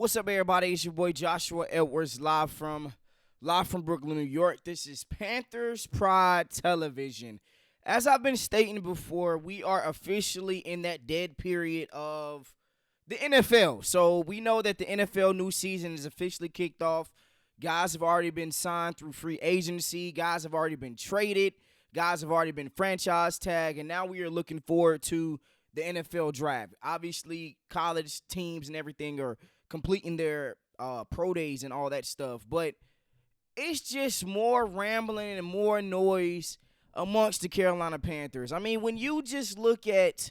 What's up, everybody? It's your boy Joshua Edwards, live from Brooklyn, New York. This is Panthers Pride Television. As I've been stating before, we are officially in that dead period of the NFL. So we know that the NFL new season is officially kicked off. Guys have already been signed through free agency. Guys have already been traded. Guys have already been franchise tagged. And now we are looking forward to the NFL draft. Obviously, college teams and everything are completing their pro days and all that stuff. But it's just more rambling and more noise amongst the Carolina Panthers. I mean, when you just look at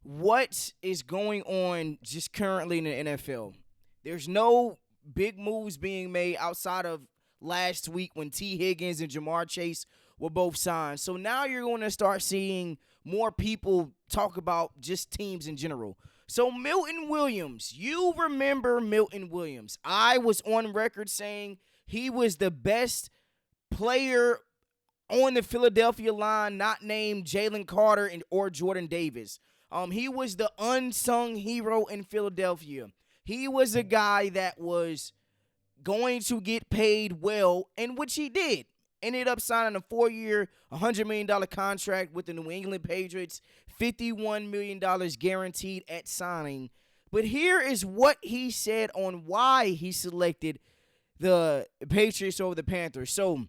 what is going on just currently in the NFL, there's no big moves being made outside of last week when T. Higgins and Jamar Chase were both signed. So now you're going to start seeing more people talk about just teams in general. So Milton Williams, you remember Milton Williams. I was on record saying he was the best player on the Philadelphia line, not named Jalen Carter or Jordan Davis. He was the unsung hero in Philadelphia. He was a guy that was going to get paid well, and which he did. Ended up signing a 4-year, $100 million contract with the New England Patriots, $51 million guaranteed at signing. But here is what he said on why he selected the Patriots over the Panthers. So,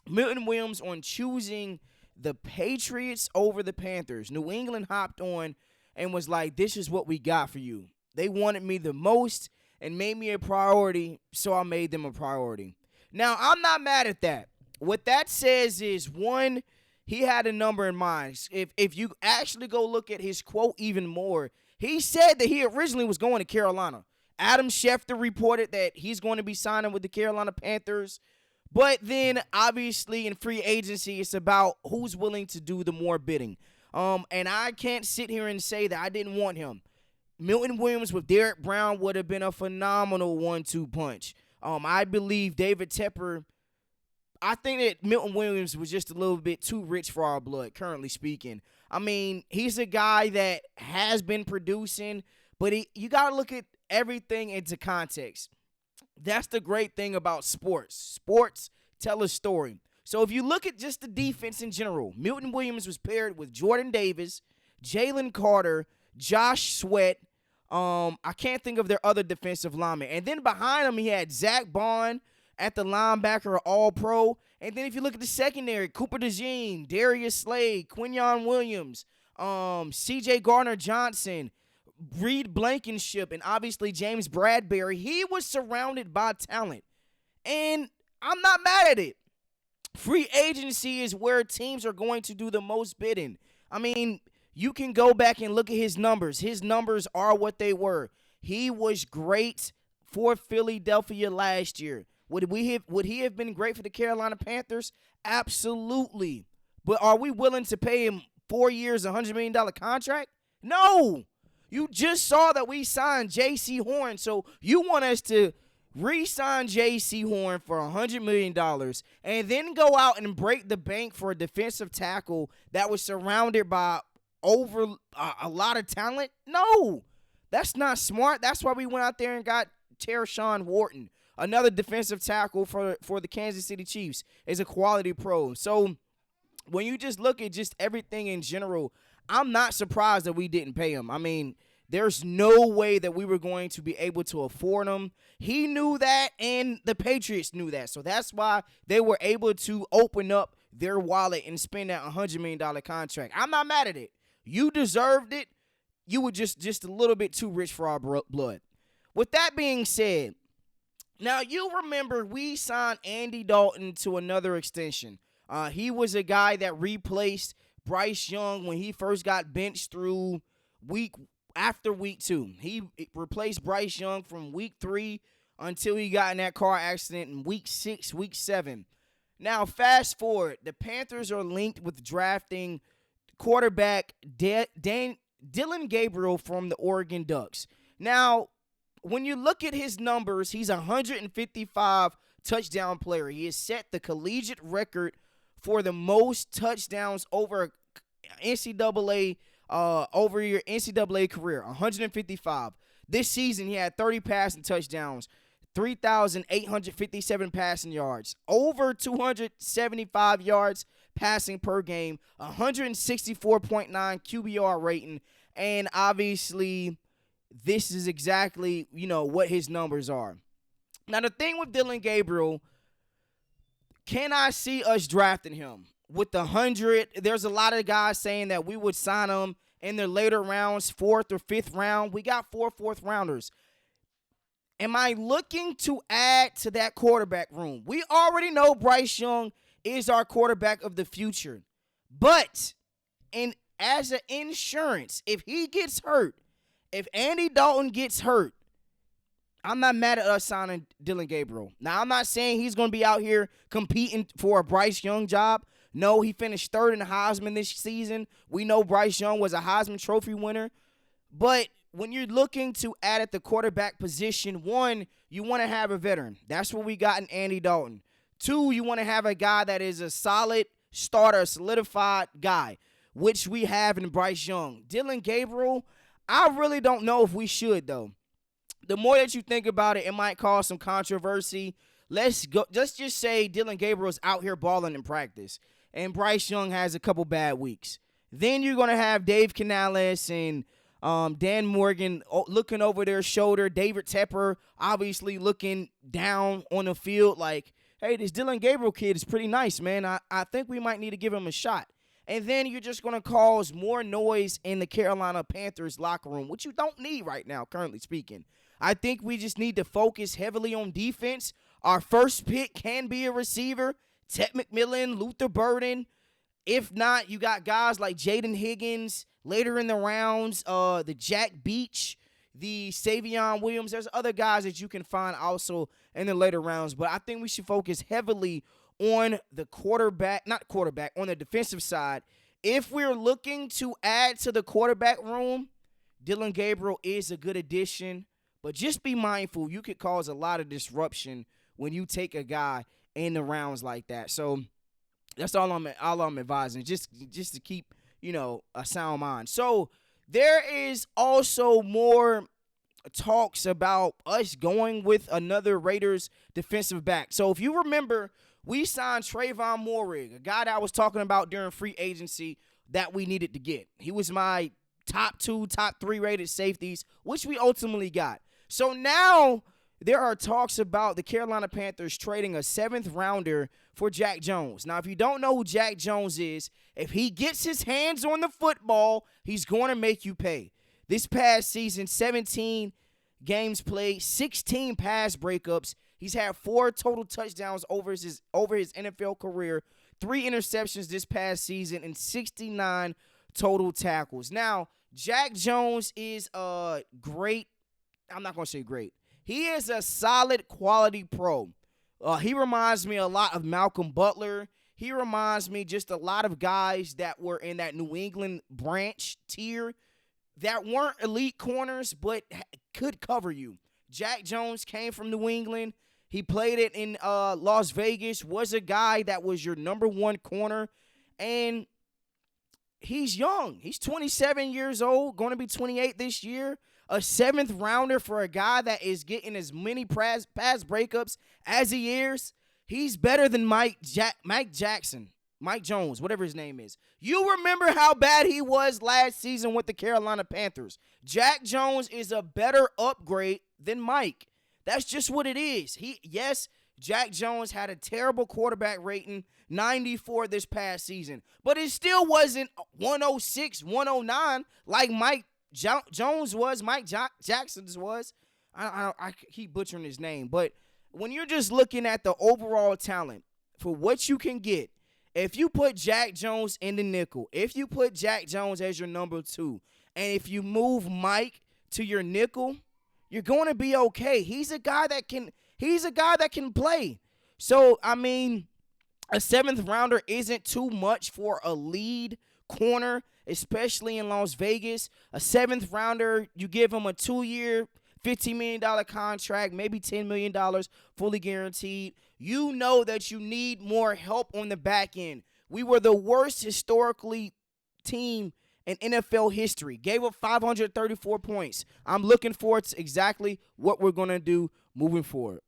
Milton Williams on choosing the Patriots over the Panthers. New England hopped on and was like, this is what we got for you. They wanted me the most and made me a priority, so I made them a priority. Now, I'm not mad at that. What that says is, one, he had a number in mind. If you actually go look at his quote even more, he said that he originally was going to Carolina. Adam Schefter reported that he's going to be signing with the Carolina Panthers. But then, obviously, in free agency, it's about who's willing to do the more bidding. And I can't sit here and say that I didn't want him. Milton Williams with Derek Brown would have been a phenomenal 1-2 punch. I believe David Tepper, I think that Milton Williams was just a little bit too rich for our blood, currently speaking. I mean, he's a guy that has been producing, but you got to look at everything into context. That's the great thing about sports. Sports tell a story. So if you look at just the defense in general, Milton Williams was paired with Jordan Davis, Jalen Carter, Josh Sweat. I can't think of their other defensive linemen. And then behind him, he had Zach Bond at the linebacker, all-pro. And then if you look at the secondary, Cooper DeJean, Darius Slade, Quinyon Williams, C.J. Gardner-Johnson, Reed Blankenship, and obviously James Bradbury. He was surrounded by talent. And I'm not mad at it. Free agency is where teams are going to do the most bidding. I mean, you can go back and look at his numbers. His numbers are what they were. He was great for Philadelphia last year. Would he have been great for the Carolina Panthers? Absolutely. But are we willing to pay him 4 years, $100 million contract? No. You just saw that we signed J.C. Horn, so you want us to re-sign J.C. Horn for $100 million and then go out and break the bank for a defensive tackle that was surrounded by over a lot of talent? No. That's not smart. That's why we went out there and got Tershawn Wharton, another defensive tackle for the Kansas City Chiefs, is a quality pro. So when you just look at just everything in general, I'm not surprised that we didn't pay him. I mean, there's no way that we were going to be able to afford him. He knew that, and the Patriots knew that. So that's why they were able to open up their wallet and spend that $100 million contract. I'm not mad at it. You deserved it. You were just a little bit too rich for our blood. With that being said, now you remember we signed Andy Dalton to another extension. He was a guy that replaced Bryce Young when he first got benched through week 2. He replaced Bryce Young from week 3 until he got in that car accident in week 6, week 7. Now, fast forward, the Panthers are linked with drafting quarterback Dillon Gabriel from the Oregon Ducks. Now, when you look at his numbers, he's a 155 touchdown player. He has set the collegiate record for the most touchdowns over NCAA over your NCAA career, 155. This season, he had 30 passing touchdowns, 3,857 passing yards, over 275 yards passing per game, 164.9 QBR rating, and obviously this is exactly, what his numbers are. Now, the thing with Dillon Gabriel, can I see us drafting him? With the 100, there's a lot of guys saying that we would sign him in the later rounds, 4th or 5th round. We got 4 4th-rounders. Am I looking to add to that quarterback room? We already know Bryce Young is our quarterback of the future. But as an insurance, if he gets hurt, if Andy Dalton gets hurt, I'm not mad at us signing Dillon Gabriel. Now, I'm not saying he's going to be out here competing for a Bryce Young job. No, he finished 3rd in the Heisman this season. We know Bryce Young was a Heisman Trophy winner. But when you're looking to add at the quarterback position, 1, you want to have a veteran. That's what we got in Andy Dalton. 2, you want to have a guy that is a solid starter, solidified guy, which we have in Bryce Young. Dillon Gabriel, I really don't know if we should, though. The more that you think about it, it might cause some controversy. Let's just say Dillon Gabriel's out here balling in practice, and Bryce Young has a couple bad weeks. Then you're going to have Dave Canales and Dan Morgan looking over their shoulder. David Tepper obviously looking down on the field like, hey, this Dillon Gabriel kid is pretty nice, man. I think we might need to give him a shot. And then you're just going to cause more noise in the Carolina Panthers locker room, which you don't need right now, currently speaking. I think we just need to focus heavily on defense. Our first pick can be a receiver, Ted McMillan, Luther Burden. If not, you got guys like Jaden Higgins later in the rounds, the Jack Beach, the Savion Williams. There's other guys that you can find also in the later rounds. But I think we should focus heavily on the on the defensive side. If we're looking to add to the quarterback room, Dillon Gabriel is a good addition. But just be mindful, you could cause a lot of disruption when you take a guy in the rounds like that. So that's all I'm advising, just to keep, a sound mind. So there is also more talks about us going with another Raiders defensive back. So if you remember, we signed Trayvon Moehrig, a guy that I was talking about during free agency that we needed to get. He was my top 2, top 3 rated safeties, which we ultimately got. So now there are talks about the Carolina Panthers trading a 7th rounder for Jack Jones. Now, if you don't know who Jack Jones is, if he gets his hands on the football, he's going to make you pay. This past season, 17 games played, 16 pass breakups. He's had 4 total touchdowns over his NFL career, 3 interceptions this past season, and 69 total tackles. Now, Jack Jones is great. I'm not going to say great. He is a solid quality pro. He reminds me a lot of Malcolm Butler. He reminds me just a lot of guys that were in that New England branch tier that weren't elite corners but could cover you. Jack Jones came from New England. He played it in Las Vegas, was a guy that was your number 1 corner, and he's young. He's 27 years old, going to be 28 this year. A 7th rounder for a guy that is getting as many pass breakups as he is. He's better than Mike Jones, whatever his name is. You remember how bad he was last season with the Carolina Panthers. Jack Jones is a better upgrade than Mike. That's just what it is. Yes, Jack Jones had a terrible quarterback rating, 94 this past season. But it still wasn't 106, 109 like Mike Jones was, Mike Jackson's was. I keep butchering his name. But when you're just looking at the overall talent for what you can get, if you put Jack Jones in the nickel, if you put Jack Jones as your number 2, and if you move Mike to your nickel, you're going to be okay. He's a guy that can play. So, I mean, a 7th rounder isn't too much for a lead corner, especially in Las Vegas. A 7th rounder, you give him a 2-year, $15 million contract, maybe $10 million fully guaranteed. You know that you need more help on the back end. We were the worst historically team in NFL history. Gave up 534 points. I'm looking forward to exactly what we're going to do moving forward.